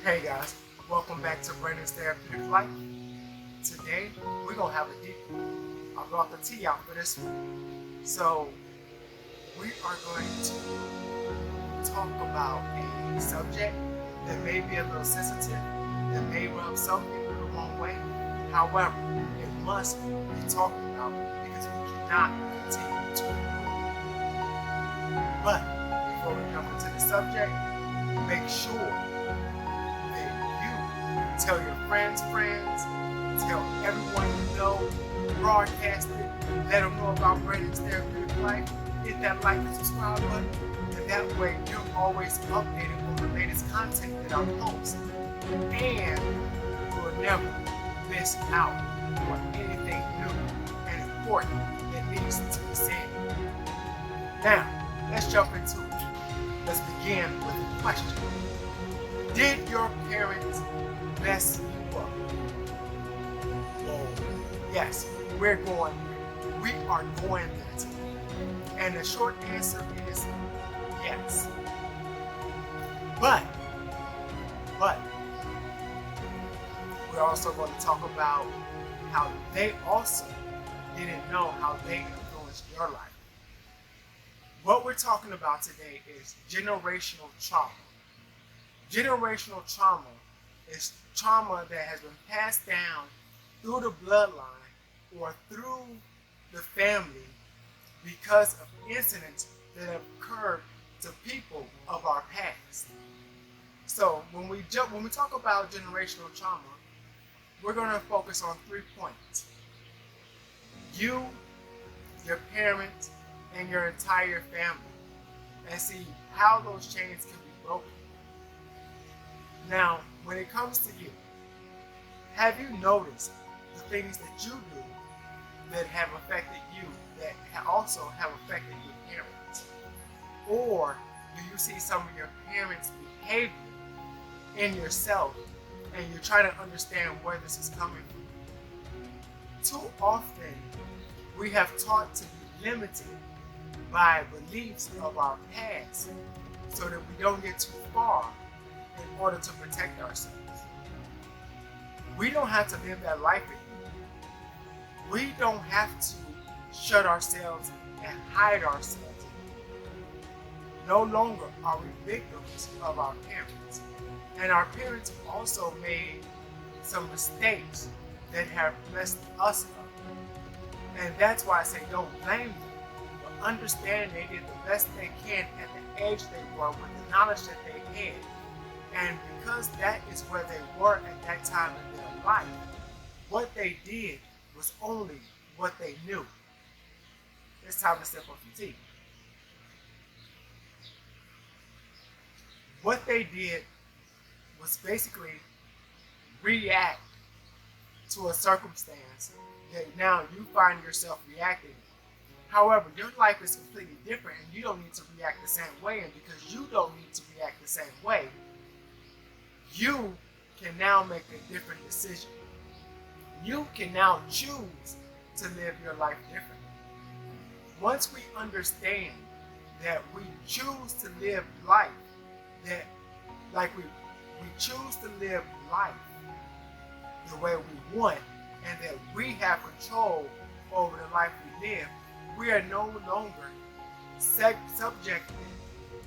Hey guys, welcome back to Brandon's Therapeutic Life. Today we're gonna have a deep one. I brought the tea out for this one. So we are going to talk about a subject that may be a little sensitive, that may rub some people the wrong way. However, it must be talked about because we cannot continue to ignore it. But before we jump into the subject, make sure tell your friends, tell everyone you know, broadcast it, let them know about Brandon's Therapeutic Life, hit that like and subscribe button, and that way you're always updated on the latest content that I post, and you will never miss out on anything new and important that needs to be said. Now, let's jump into it. Let's begin with a question. Did your parents mess you up? Yes, we are going there today. And the short answer is yes. But we're also going to talk about how they also didn't know how they influenced your life. What we're talking about today is generational trauma. Generational trauma is trauma that has been passed down through the bloodline or through the family because of incidents that have occurred to people of our past. So when we talk about generational trauma, we're going to focus on 3 points. You, your parents, and your entire family, and see how those chains can be broken. Now, when it comes to you, have you noticed the things that you do that have affected you that also have affected your parents? Or do you see some of your parents' behavior in yourself and you're trying to understand where this is coming from? Too often, we have taught to be limited by beliefs of our past so that we don't get too far in order to protect ourselves. We don't have to live that life anymore. We don't have to shut ourselves and hide ourselves. No longer are we victims of our parents. And our parents also made some mistakes that have messed us up. And that's why I say don't blame them, but understand they did the best they can at the age they were with the knowledge that they had. And because that is where they were at that time in their life, what they did was only what they knew. It's time to step up some tea. What they did was basically react to a circumstance that now you find yourself reacting. However, your life is completely different and you don't need to react the same way. And because you don't need to react the same way, you can now make a different decision. You can now choose to live your life differently. Once we understand that we choose to live life, we choose to live life the way we want, and that we have control over the life we live, we are no longer subjected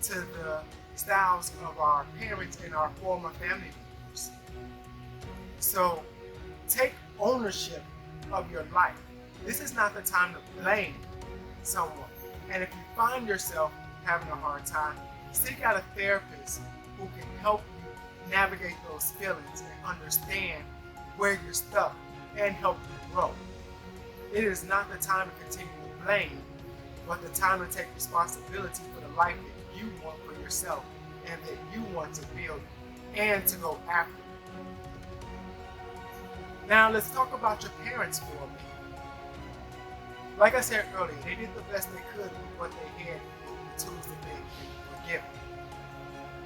to the styles of our parents and our former family members. So take ownership of your life. This is not the time to blame someone. And if you find yourself having a hard time, seek out a therapist who can help you navigate those feelings and understand where you're stuck and help you grow. It is not the time to continue to blame, but the time to take responsibility for the life that you want for yourself and that you want to build and to go after. Now let's talk about your parents for a minute. Like I said earlier, they did the best they could with what they had, with the tools that they were given.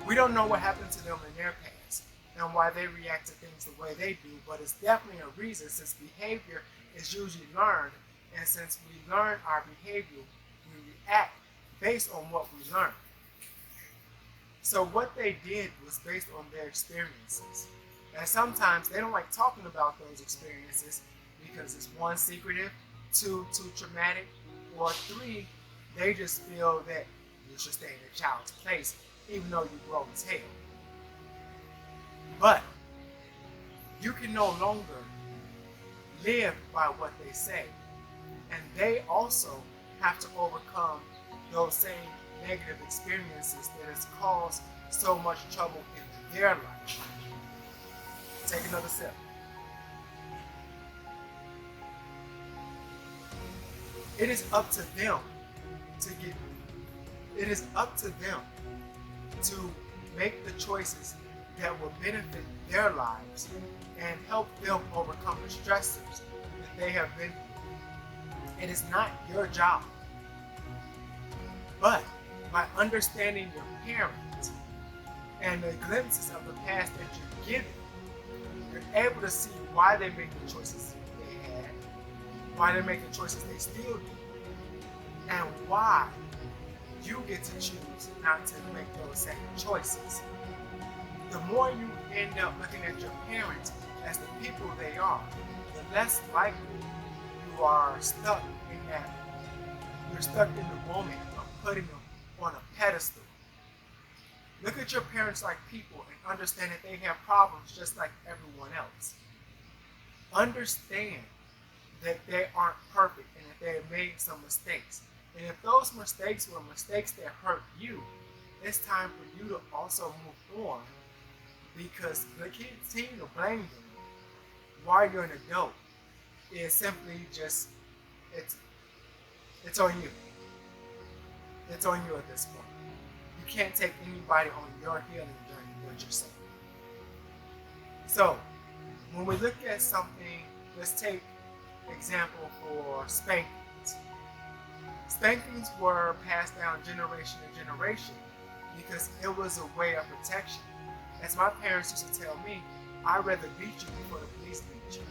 We don't know what happened to them in their past and why they react to things the way they do, but it's definitely a reason, since behavior is usually learned, and since we learn our behavior, we react based on what we learn. So what they did was based on their experiences. And sometimes they don't like talking about those experiences because it's one, secretive, two, too traumatic, or three, they just feel that you should stay in a child's place even though you grown as hell. But you can no longer live by what they say. And they also have to overcome those same negative experiences that has caused so much trouble in their life. Take another sip. It is up to them to make the choices that will benefit their lives and help them overcome the stressors that they have been through. It is not your job. But by understanding your parents and the glimpses of the past that you're given, you're able to see why they make the choices they had, why they make the choices they still do, and why you get to choose not to make those same choices. The more you end up looking at your parents as the people they are, the less likely you are stuck in that. You're stuck in the moment of putting them on a pedestal. Look at your parents like people and understand that they have problems just like everyone else. Understand that they aren't perfect and that they have made some mistakes. And if those mistakes were mistakes that hurt you, it's time for you to also move on, because the kids continue to blame them while you're an adult is simply just, it's on you. It's on you at this point. You can't take anybody on your healing journey but yourself. So, when we look at something, let's take example for spankings. Spankings were passed down generation to generation because it was a way of protection. As my parents used to tell me, I'd rather beat you before the police beat you.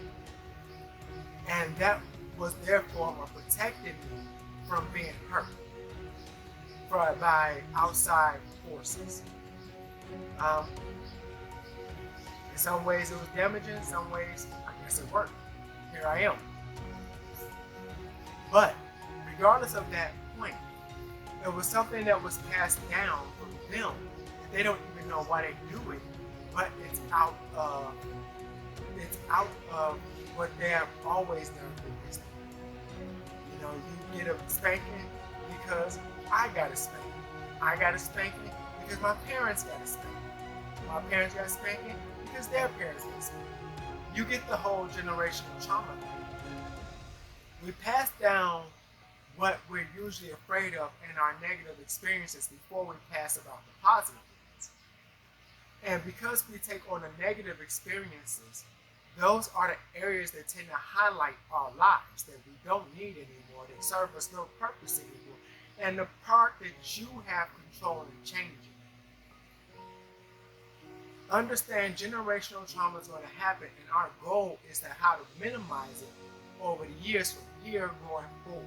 And that was their form of protecting me from being hurt by outside forces. In some ways it was damaging, in some ways I guess it worked. Here I am. But regardless of that point, it was something that was passed down from them. They don't even know why they do it, but it's out of what they have always done for wisdom. You know, you get a spanking because I got a spanking. I got a spanking because my parents got a spanking. My parents got a spanking because their parents got a spanking. You get the whole generational trauma thing. We pass down what we're usually afraid of in our negative experiences before we pass about the positive ones. And because we take on the negative experiences, those are the areas that tend to highlight our lives that we don't need anymore, that serve us no purpose anymore, and the part that you have control in changing. Understand generational trauma is going to happen, and our goal is to how to minimize it over the years from here going forward.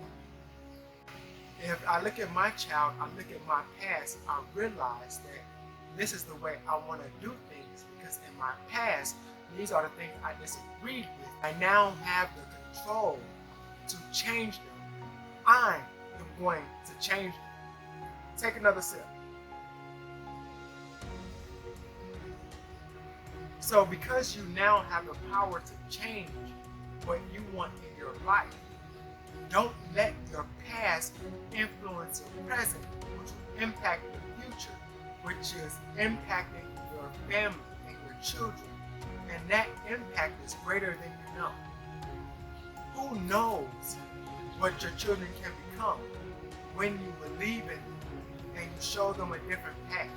If I look at my child, I look at my past, I realize that this is the way I want to do things, because in my past, these are the things I disagreed with. I now have the control to change them. I am going to change them. Take another sip. So because you now have the power to change what you want in your life, don't let your past influence your present, which will impact your future, which is impacting your family and your children. And that impact is greater than you know. Who knows what your children can become when you believe in them and you show them a different path?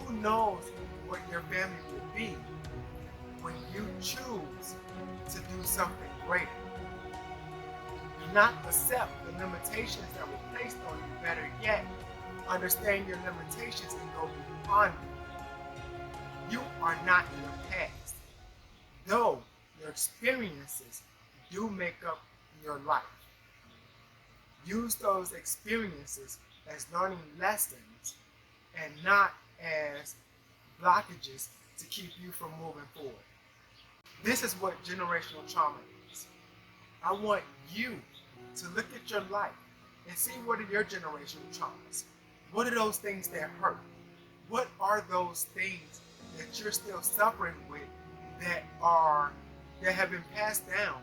Who knows what your family will be when you choose to do something greater? Do not accept the limitations that were placed on you. Better yet, understand your limitations and go beyond them. You are not your past, though your experiences do make up your life. Use those experiences as learning lessons and not as blockages to keep you from moving forward. This is what generational trauma is. I want you to look at your life and see what are your generational traumas. What are those things that hurt? What are those things that you're still suffering with that have been passed down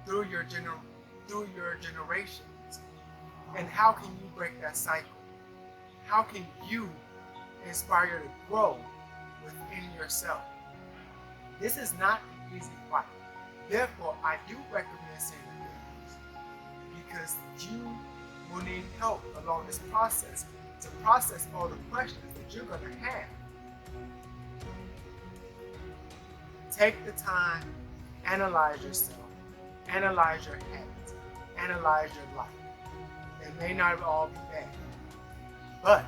through your generations? And how can you break that cycle? How can you inspire to grow within yourself? This is not an easy fight. Therefore, I do recommend seeing a therapist because you will need help along this process to process all the questions that you're going to have. Take the time, analyze yourself, analyze your habits, analyze your life. They may not all be bad, but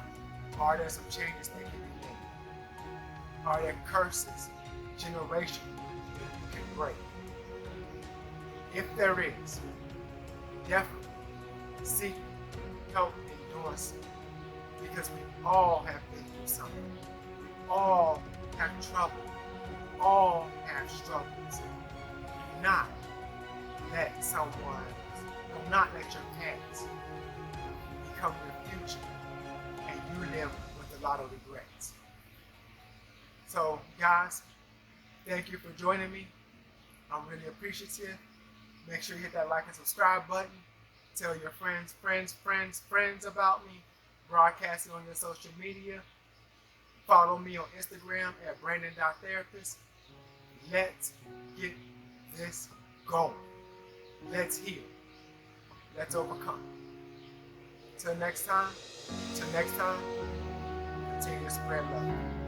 are there some changes that can be made? Are there curses, generational, that you can break? If there is, definitely seek help in doing so, because we all have been through something. We all have trouble. We all have struggles. Do not let your past become your future and you live with a lot of regrets. So guys, thank you for joining me. I'm really appreciative. Make sure you hit that like and subscribe button. Tell your friends about me. Broadcast it on your social media. Follow me on Instagram at Brandon..therapist. Let's get this going. Let's heal. Let's overcome. Till next time, continue to spread love.